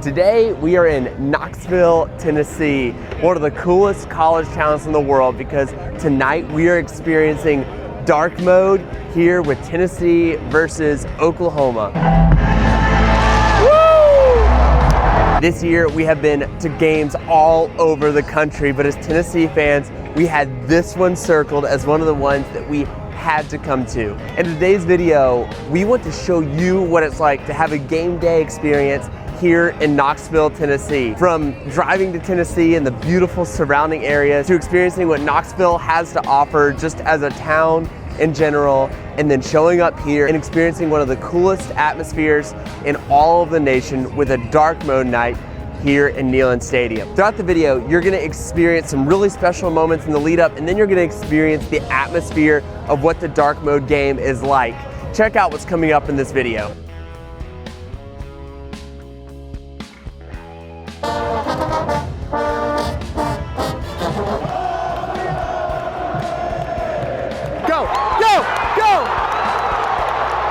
Today we are in Knoxville, Tennessee, one of the coolest college towns in the world, because tonight we are experiencing dark mode here with Tennessee versus Oklahoma. Woo! This year we have been to games all over the country, but as Tennessee fans, we had this one circled as one of the ones that we had to come to. In today's video, we want to show you what it's like to have a game day experience here in Knoxville, Tennessee. From driving to Tennessee and the beautiful surrounding areas to experiencing what Knoxville has to offer just as a town in general, and then showing up here and experiencing one of the coolest atmospheres in all of the nation with a dark mode night here in Neyland Stadium. Throughout the video, you're gonna experience some really special moments in the lead up, and then you're gonna experience the atmosphere of what the dark mode game is like. Check out what's coming up in this video.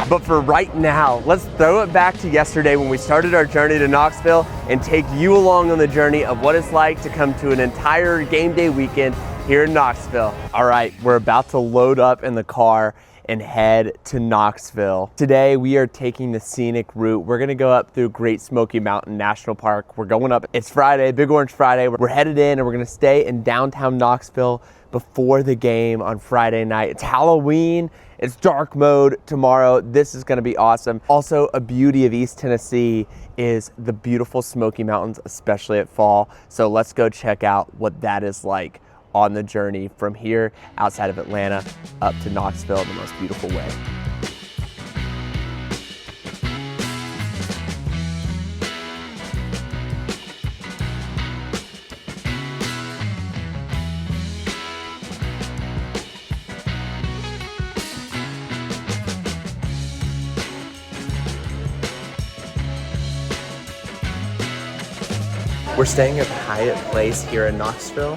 But for right now, let's throw it back to yesterday when we started our journey to Knoxville and take you along on the journey of what it's like to come to an entire game day weekend here in Knoxville. All right, we're about to load up in the car and head to Knoxville. Today, we are taking the scenic route. We're gonna go up through Great Smoky Mountain National Park. We're going up, it's Friday, Big Orange Friday. We're headed in and we're gonna stay in downtown Knoxville before the game on Friday night. It's Halloween, it's dark mode tomorrow. This is gonna be awesome. Also, a beauty of East Tennessee is the beautiful Smoky Mountains, especially at fall. So let's go check out what that is like on the journey from here outside of Atlanta up to Knoxville in the most beautiful way. We're staying at the Hyatt Place here in Knoxville,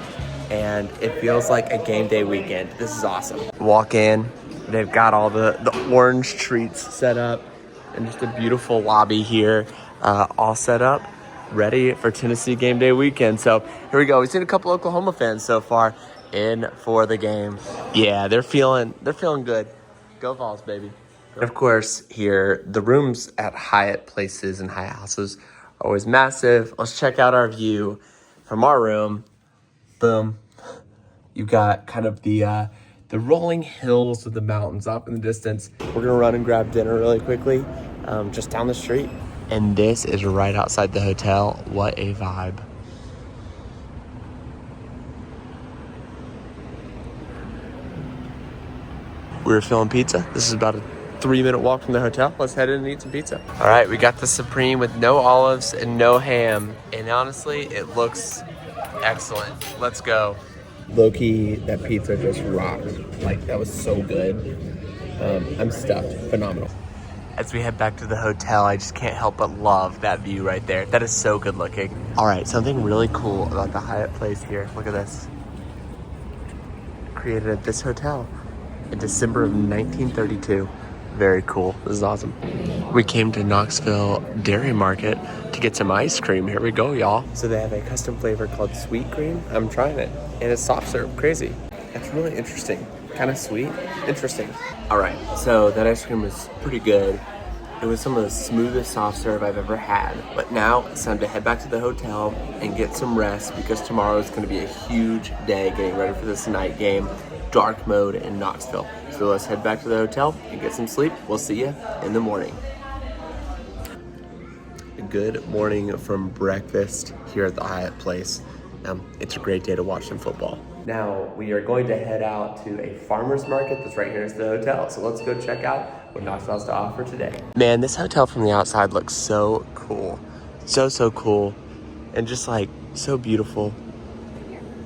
and it feels like a game day weekend. This is awesome. Walk in, they've got all the orange treats set up, and just a beautiful lobby here, all set up, ready for Tennessee game day weekend. So here we go. We've seen a couple Oklahoma fans so far in for the game. Yeah, they're feeling good. Go Vols, baby. And of course, here, the rooms at Hyatt Places and Hyatt Houses are always massive. Let's check out our view from our room. Boom. You've got kind of the rolling hills of the mountains up in the distance. We're gonna run and grab dinner really quickly, just down the street. And this is right outside the hotel. What a vibe. We were feeling pizza. This is about a 3-minute walk from the hotel. Let's head in and eat some pizza. All right, we got the Supreme with no olives and no ham. And honestly, it looks excellent. Let's go. Low-key, that pizza just rocked. Like, that was so good. I'm stuffed. Phenomenal. As we head back to the hotel, I just can't help but love that view right there. That is so good looking. All right, something really cool about the Hyatt Place here. Look at this. Created at this hotel in December of 1932. Very cool. This is awesome. We came to Knoxville Dairy Market to get some ice cream. Here we go, y'all. So they have a custom flavor called Sweet Cream. I'm trying it. And it's soft serve. Crazy. That's really interesting. Kind of sweet. Interesting. All right. So that ice cream was pretty good. It was some of the smoothest soft serve I've ever had. But now it's time to head back to the hotel and get some rest, because tomorrow is going to be a huge day getting ready for this night game, dark mode in Knoxville. So let's head back to the hotel and get some sleep. We'll see you in the morning. Good morning from breakfast here at the Hyatt Place. It's a great day to watch some football. Now we are going to head out to a farmer's market that's right here next to the hotel. So let's go check out what Knoxville has to offer today. Man, this hotel from the outside looks so cool. So cool. And just like so beautiful.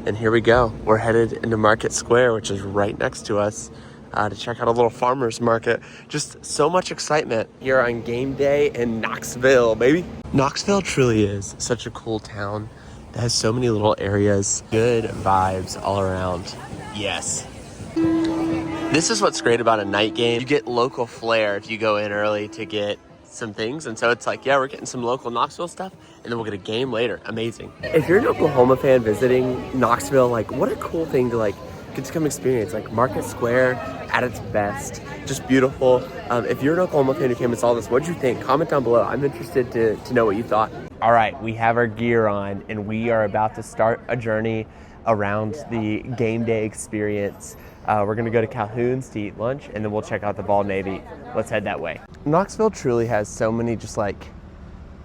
And here we go. We're headed into Market Square, which is right next to us, to check out a little farmer's market. Just so much excitement here on game day in Knoxville, baby. Knoxville truly is such a cool town that has so many little areas. Good vibes all around. Yes. This is what's great about a night game. You get local flair if you go in early to get some things. And so it's like, yeah, we're getting some local Knoxville stuff, and then we'll get a game later. Amazing. If you're an Oklahoma fan visiting Knoxville, like, what a cool thing to like get to come experience. Like, Market Square at its best, just beautiful. If you're an Oklahoma fan who came and saw this, what'd you think? Comment down below. I'm interested to know what you thought. All right, we have our gear on, and we are about to start a journey around the game day experience. We're gonna go to Calhoun's to eat lunch, and then we'll check out the Vol Navy. Let's head that way. Knoxville truly has so many just like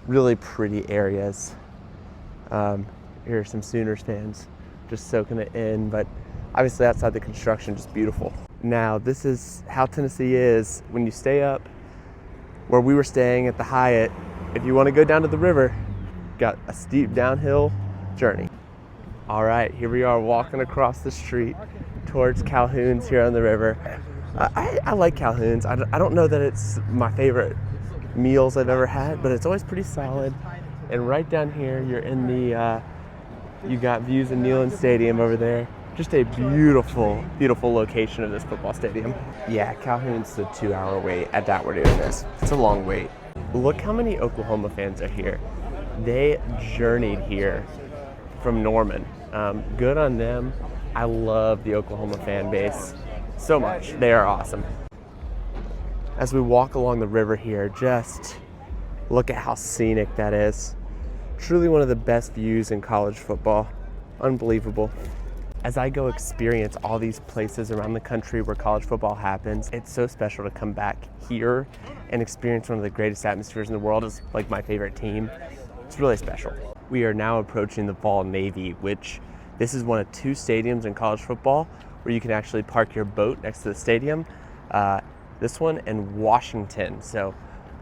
really pretty areas. Here are some Sooners fans just soaking it in, but obviously outside the construction, just beautiful. Now, this is how Tennessee is when you stay up where we were staying at the Hyatt. If you wanna go down to the river, got a steep downhill journey. All right, here we are walking across the street towards Calhoun's here on the river. I like Calhoun's. I don't know that it's my favorite meals I've ever had, but it's always pretty solid. And right down here, you're in the, you got views of Neyland Stadium over there. Just a beautiful, beautiful location of this football stadium. Yeah, Calhoun's a 2-hour wait. I doubt we're doing this. It's a long wait. Look how many Oklahoma fans are here. They journeyed here from Norman. Good on them. I love the Oklahoma fan base so much. They are awesome. As we walk along the river here, just look at how scenic that is. Truly one of the best views in college football. Unbelievable. As I go experience all these places around the country where college football happens, it's so special to come back here and experience one of the greatest atmospheres in the world. It's like my favorite team. It's really special. We are now approaching the Vol Navy, which this is one of 2 stadiums in college football where you can actually park your boat next to the stadium. This one and Washington. So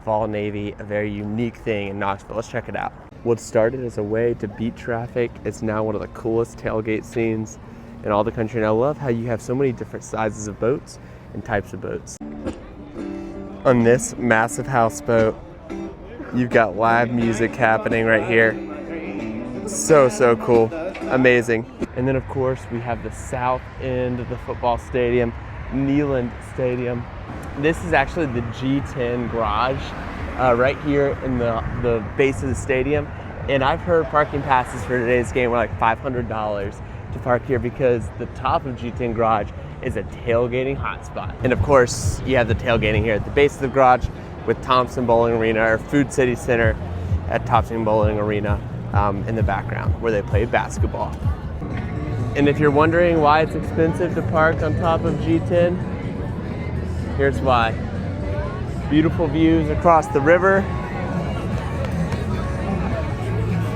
Vol Navy, a very unique thing in Knoxville. Let's check it out. What started as a way to beat traffic is now one of the coolest tailgate scenes in all the country. And I love how you have so many different sizes of boats and types of boats. On this massive houseboat, you've got live music happening right here. So cool. Amazing. And then of course we have the south end of the football stadium, Neyland Stadium. This is actually the G10 garage right here in the base of the stadium. And I've heard parking passes for today's game were like $500 to park here because the top of G10 garage is a tailgating hotspot. And of course you have the tailgating here at the base of the garage with Thompson Bowling Arena or Food City Center at Thompson Bowling Arena in the background where they play basketball. And if you're wondering why it's expensive to park on top of G10, here's why. Beautiful views across the river,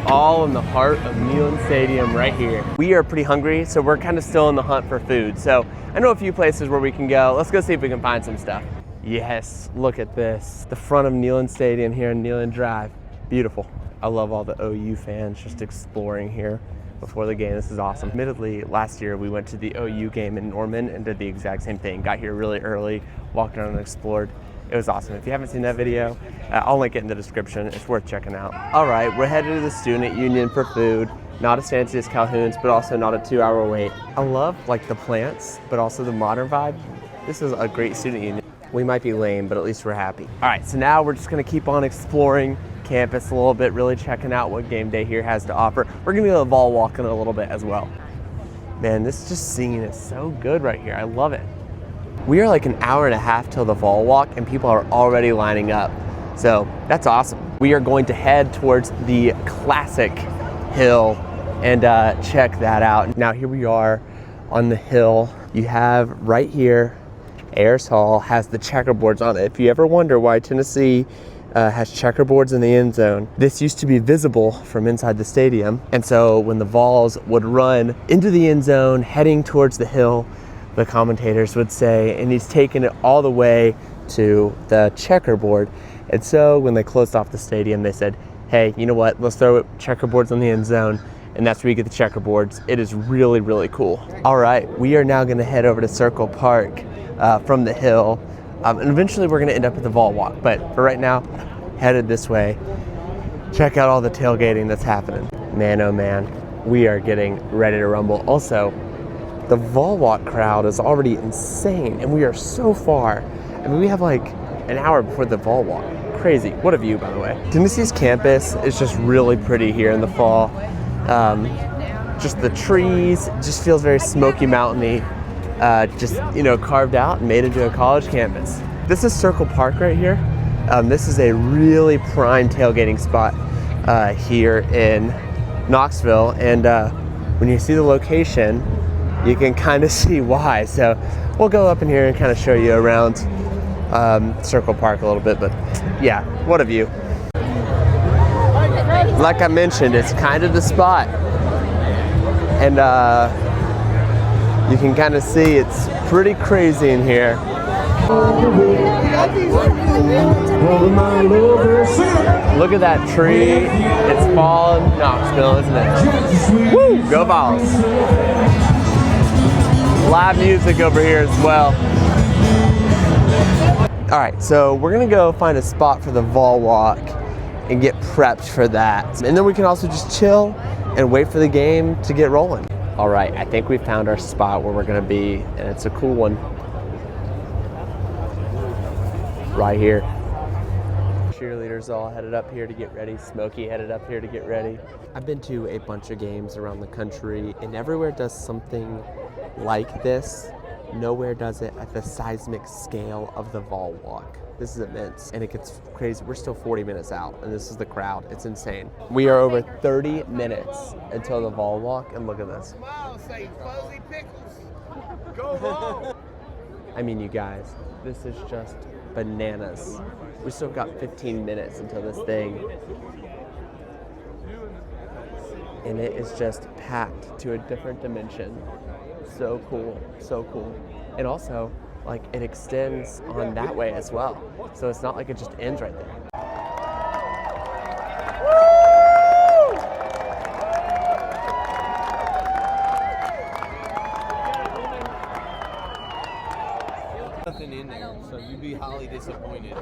all in the heart of Neyland Stadium right here. We are pretty hungry, so we're kind of still in the hunt for food. So I know a few places where we can go. Let's go see if we can find some stuff. Yes, look at this. The front of Neyland Stadium here on Neyland Drive. Beautiful. I love all the OU fans just exploring here before the game. This is awesome. Admittedly, last year we went to the OU game in Norman and did the exact same thing. Got here really early, walked around and explored. It was awesome. If you haven't seen that video, I'll link it in the description. It's worth checking out. All right, we're headed to the Student Union for food. Not as fancy as Calhoun's, but also not a 2-hour wait. I love like the plants, but also the modern vibe. This is a great student union. We might be lame, but at least we're happy. All right, so now we're just gonna keep on exploring campus a little bit, really checking out what game day here has to offer. We're gonna be on the Vol walk in a little bit as well. Man, this just scene is so good right here. I love it. We are like an hour and a half till the Vol walk and people are already lining up. So that's awesome. We are going to head towards the classic hill and check that out. Now here we are on the hill. You have right here, Ayers Hall has the checkerboards on it. If you ever wonder why Tennessee has checkerboards in the end zone, this used to be visible from inside the stadium. And so when the Vols would run into the end zone, heading towards the hill, the commentators would say, and he's taken it all the way to the checkerboard. And so when they closed off the stadium, they said, hey, you know what? Let's throw checkerboards on the end zone. And that's where you get the checkerboards. It is really, really cool. All right, we are now gonna head over to Circle Park from the hill. And eventually we're gonna end up at the Vol walk. But for right now, headed this way. Check out all the tailgating that's happening. Man, oh man, we are getting ready to rumble. Also, the Vol walk crowd is already insane and we are so far. I mean, we have like an hour before the Vol walk. crazy. What a view, by the way. Tennessee's campus is just really pretty here in the fall. Just the trees, it just feels very Smoky Mountain-y. Just, you know, carved out and made into a college campus. This is Circle Park right here. This is a really prime tailgating spot here in Knoxville, and when you see the location, you can kind of see why. So we'll go up in here and kind of show you around Circle Park a little bit, but yeah, what a view. Like I mentioned, it's kind of the spot, and you can kind of see it's pretty crazy in here. Look at that tree. It's fall in Knoxville, isn't it? Woo! Go Vols. Live music over here as well. All right, so we're gonna go find a spot for the Vol walk and get prepped for that. And then we can also just chill and wait for the game to get rolling. All right, I think we found our spot where we're gonna be, and it's a cool one. Right here. Cheerleaders all headed up here to get ready. Smokey headed up here to get ready. I've been to a bunch of games around the country, and everywhere does something like this. Nowhere does it at the seismic scale of the Vol walk. This is immense, and it gets crazy. We're still 40 minutes out, and this is the crowd. It's insane. We are over 30 minutes until the Vol walk, and look at this. I mean, you guys, this is just bananas. We still got 15 minutes until this thing, and it is just packed to a different dimension. So cool, so cool. And also, like, it extends on that way as well. So it's not like it just ends right there. Nothing in there, so you'd be highly disappointed.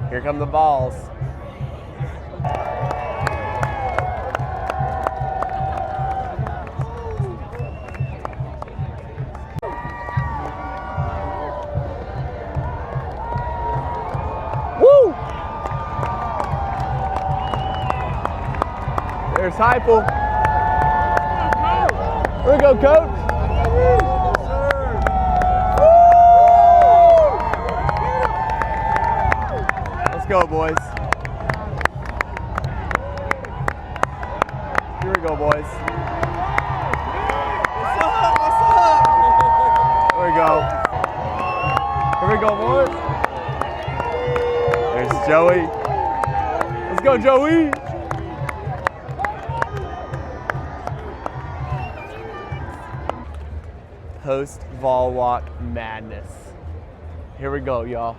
Here come the Vols. Woo! There's Heupel. Here we go, coach. Let's go, boys. Here we go, boys. What's up? What's up? Here we go. Here we go, boys. There's Joey. Let's go, Joey. Post-Vol walk madness. Here we go, y'all.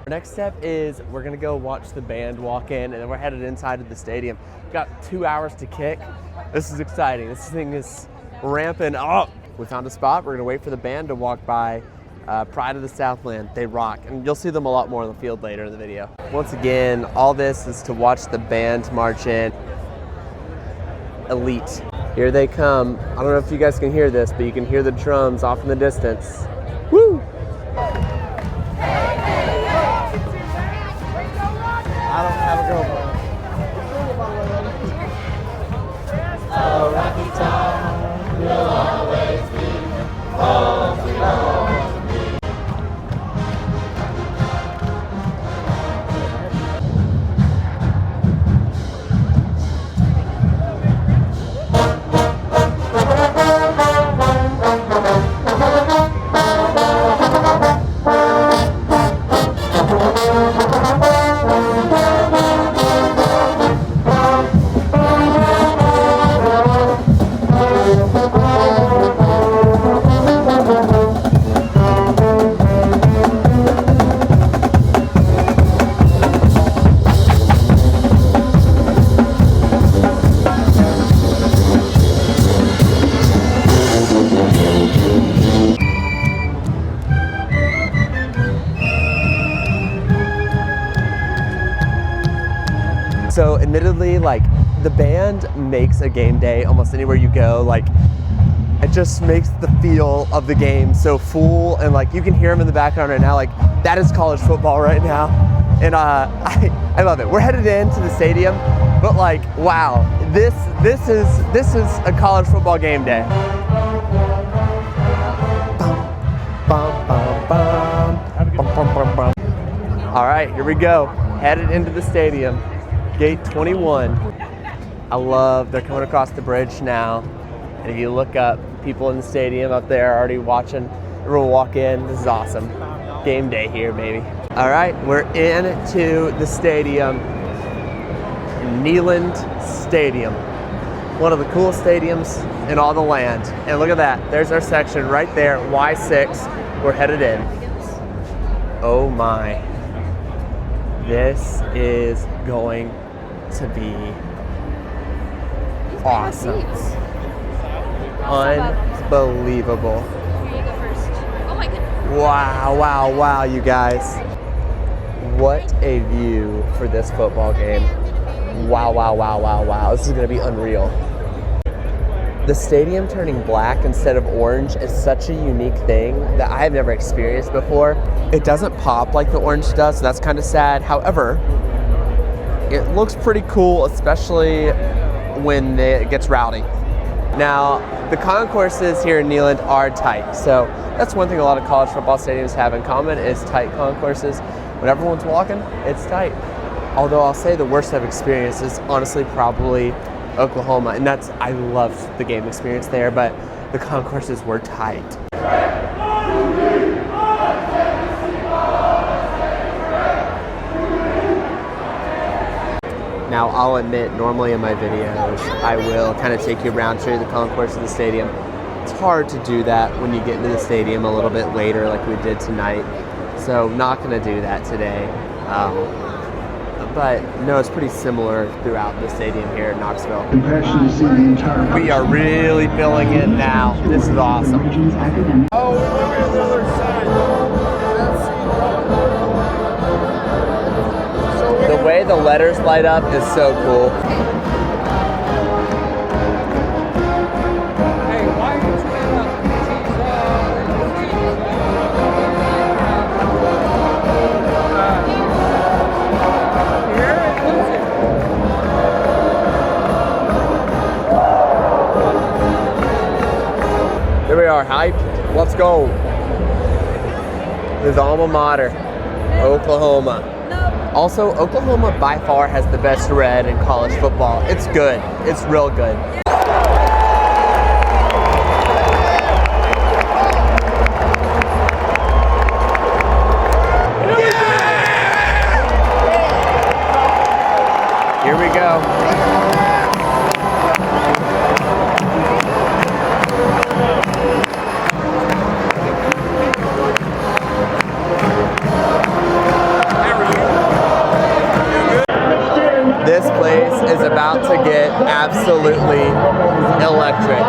Our next step is we're gonna go watch the band walk in, and then we're headed inside of the stadium. We've got 2 hours to kick. This is exciting. This thing is ramping up. We found a spot. We're gonna wait for the band to walk by. Pride of the Southland, they rock. And you'll see them a lot more on the field later in the video. Once again, all this is to watch the band march in. Elite. Here they come. I don't know if you guys can hear this, but you can hear the drums off in the distance. Woo! I don't have a girlfriend. Rocky Top will always be home to me. admittedly, like, the band makes a game day almost anywhere you go. Like, it just makes the feel of the game so full, and like you can hear them in the background right now. Like, that is college football right now, and I love it. We're headed into the stadium, but like, wow, this is a college football game day. All right, here we go. Headed into the stadium, gate 21. I love they're coming across the bridge now. And if you look up, people in the stadium up there already watching. Everyone walk in. This is awesome. Game day here, baby. All right, we're into the stadium. Neyland Stadium. One of the coolest stadiums in all the land. And look at that. There's our section right there, Y6. We're headed in. Oh my. This is going to be awesome. Unbelievable. Here you go first. Oh my goodness. Wow, you guys. What a view for this football game. Wow. This is going to be unreal. The stadium turning black instead of orange is such a unique thing that I have never experienced before. It doesn't pop like the orange does, so that's kind of sad. However, it looks pretty cool, especially when it gets rowdy. Now, the concourses here in Neyland are tight, so that's one thing a lot of college football stadiums have in common is tight concourses. When everyone's walking, it's tight. Although I'll say the worst I've experienced is honestly probably Oklahoma, and I loved the game experience there, but the concourses were tight. Now, I'll admit, normally in my videos, I will kind of take you around, show you the concourse of the stadium. It's hard to do that when you get into the stadium a little bit later like we did tonight, so not going to do that today. But no, it's pretty similar throughout the stadium here in Knoxville. We are really filling in now. This is awesome. Oh, look at the other side. The way the letters light up is so cool. Hey, why are you trying to Here we are, hyped. Let's go. His alma mater, Oklahoma. Also, Oklahoma by far has the best red in college football. It's good. It's real good. Here we go. This place is about to get absolutely electric.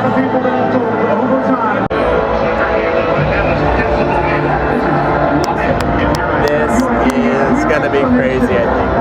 This is gonna be crazy, I think.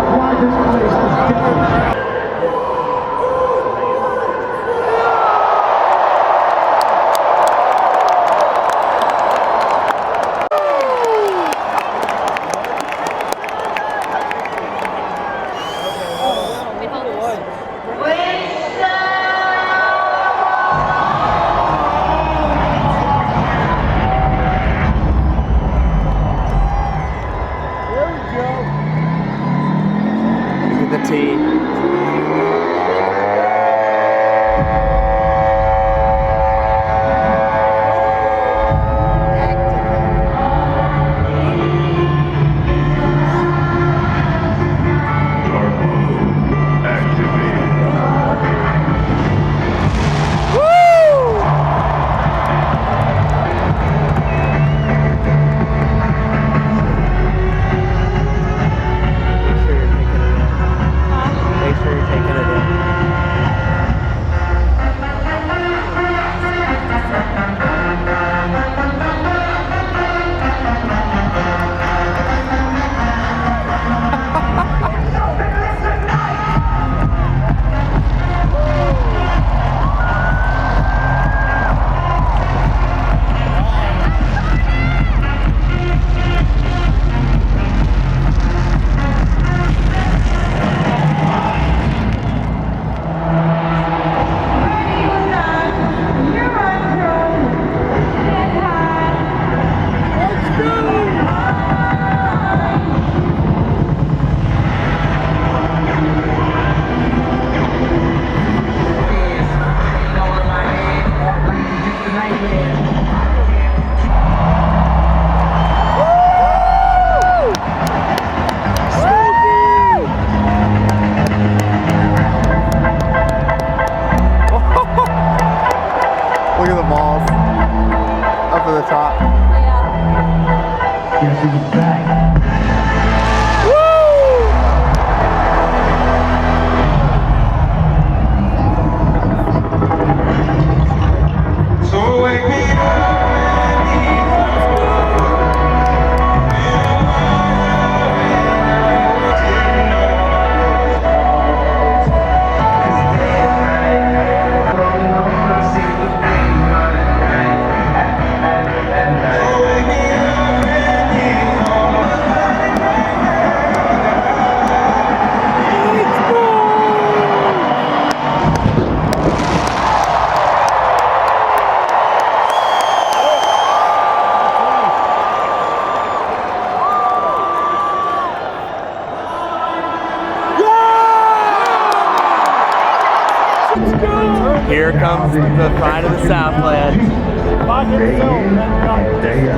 Here comes the pride of the Southland.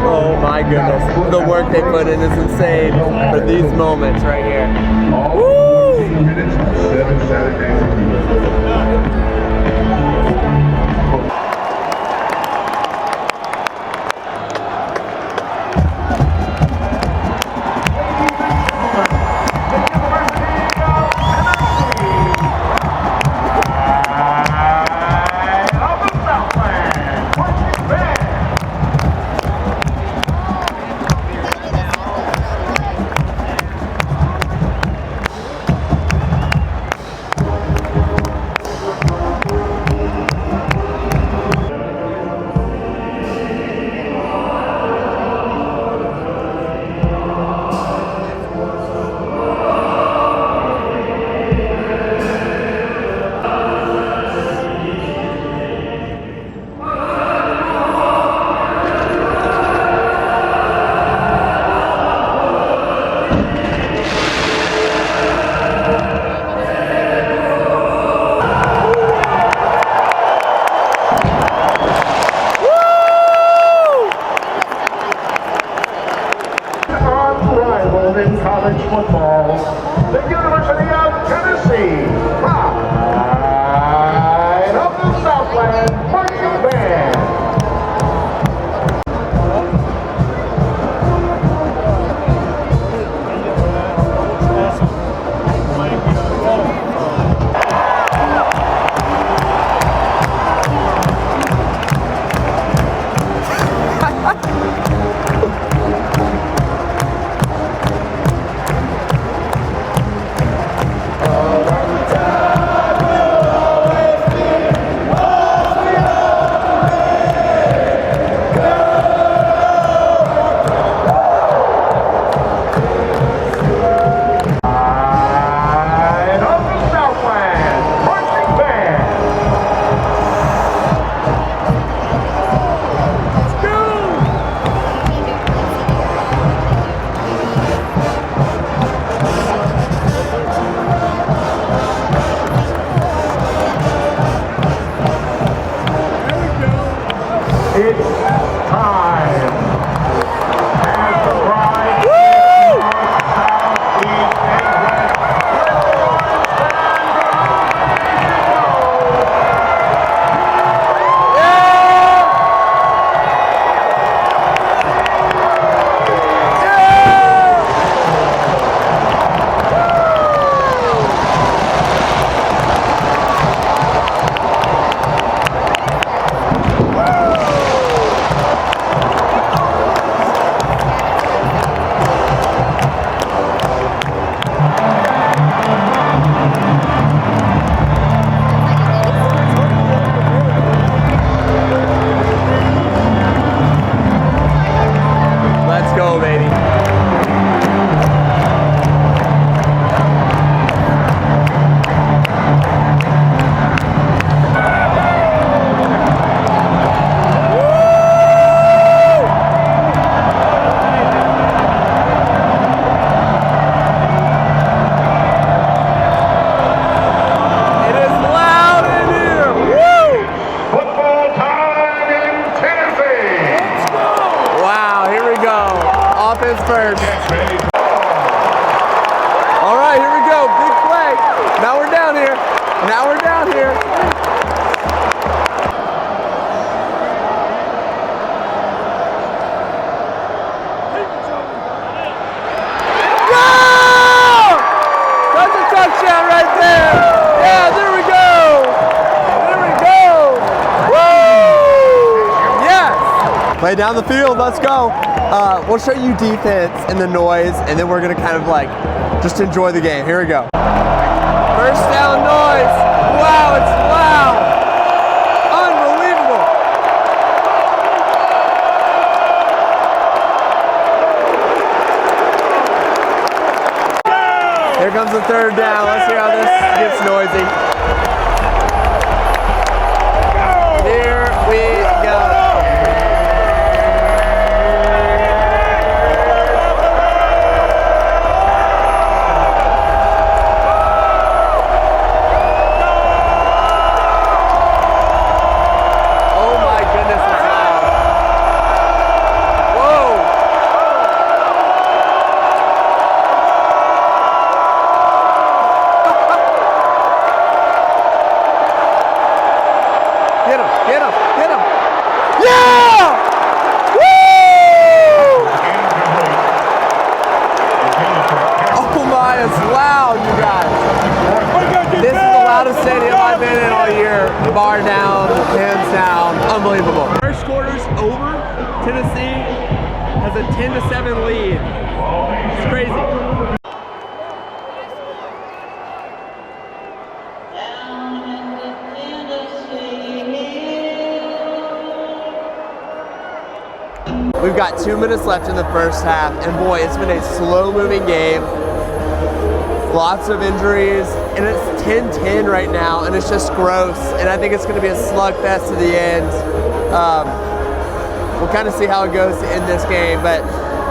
Oh my goodness. The work they put in is insane for these moments right here. Woo! In college football, the University of Tennessee, pride of the Southland marching band. It's time. As the bride north, south, east, and west, let the Vols Play down the field, let's go. We'll show you defense and the noise, and then we're gonna kind of like just enjoy the game. Here we go. First down noise. Wow, it's loud. Unbelievable. Here comes the third down. Let's hear how this gets noisy. Here we go. Bar down, hands down, unbelievable. First quarter's over. Tennessee has a 10-7 lead. It's crazy. We've got 2 minutes left in the first half, and boy, it's been a slow-moving game. Lots of injuries, and it's 10-10 right now, and it's just gross. And I think it's going to be a slugfest to the end. We'll kind of see how it goes to end this game, but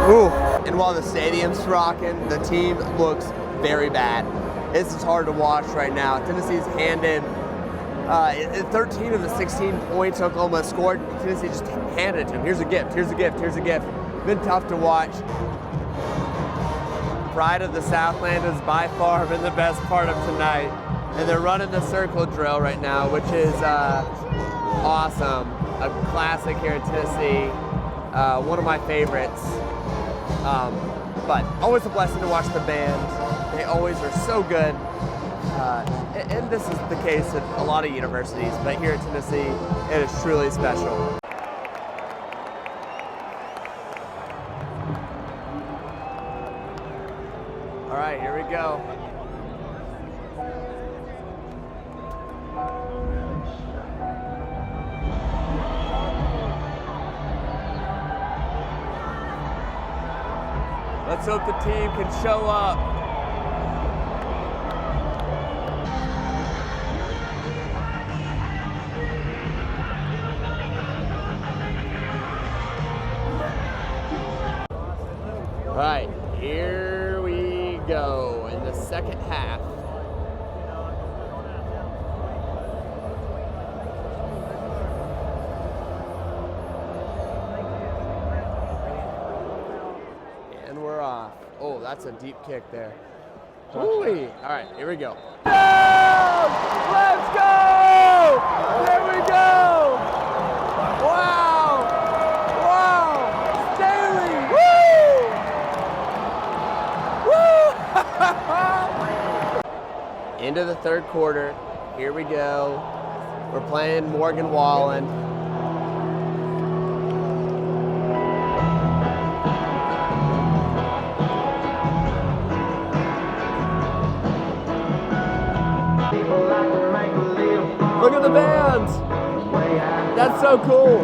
ooh. And while the stadium's rocking, the team looks very bad. This is hard to watch right now. Tennessee's handed 13 of the 16 points Oklahoma scored. Tennessee just handed it to them. Here's a gift, here's a gift, here's a gift. Been tough to watch. Pride of the Southland has by far been the best part of tonight. And they're running the circle drill right now, which is awesome. A classic here in Tennessee. One of my favorites. But always a blessing to watch the band. They always are so good. And this is the case at a lot of universities, but here at Tennessee, it is truly special. All right, here we go. Let's hope the team can show up. All right, here we go in the second half. And we're off. Oh, that's a deep kick there. Ooh-wee. All right, here we go. Let's go! There we go! Wow! Wow! Staley! Woo! Woo! Into the third quarter. Here we go. We're playing Morgan Wallen. Look at the band! That's so cool.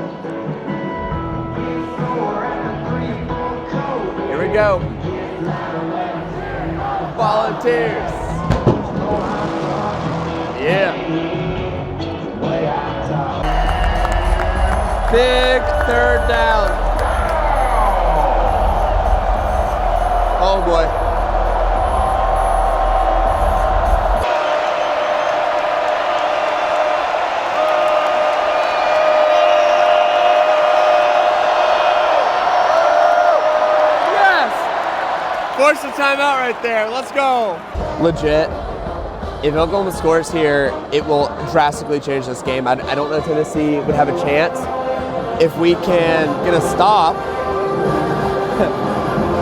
Here we go. Volunteers. Yeah. Big third down. Oh boy. Force the timeout right there. Let's go. Legit. If Oklahoma scores here, it will drastically change this game. I don't know if Tennessee would have a chance. If we can get a stop,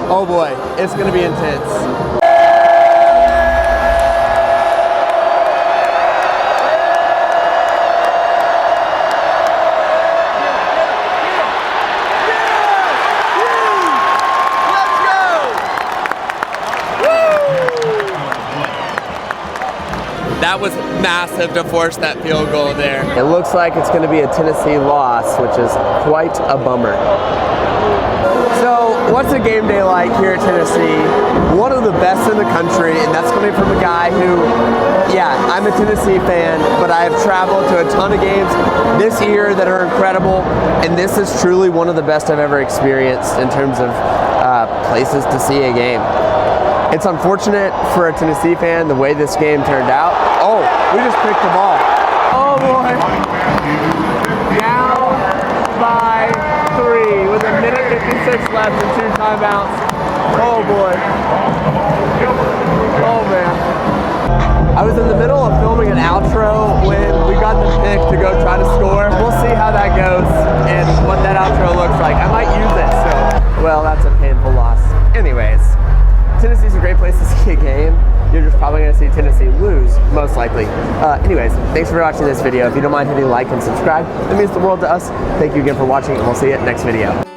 oh boy, it's going to be intense. That was massive to force that field goal there. It looks like it's going to be a Tennessee loss, which is quite a bummer. So, what's a game day like here at Tennessee? One of the best in the country, and that's coming from a guy who, yeah, I'm a Tennessee fan, but I have traveled to a ton of games this year that are incredible, and this is truly one of the best I've ever experienced in terms of places to see a game. It's unfortunate for a Tennessee fan the way this game turned out. Oh, we just picked the ball. Oh boy. Down by 3 with a minute 56 left and 2 timeouts. Oh boy. Oh man. I was in the middle of filming an outro when we got the pick to go try to score. We'll see how that goes and what that outro looks like. I might use it, so, well, that's a painful loss. Anyways, Tennessee's a great place to see a game. You're just probably going to see Tennessee lose, most likely. Anyways, thanks for watching this video. If you don't mind hitting like and subscribe, it means the world to us. Thank you again for watching, and we'll see you next video.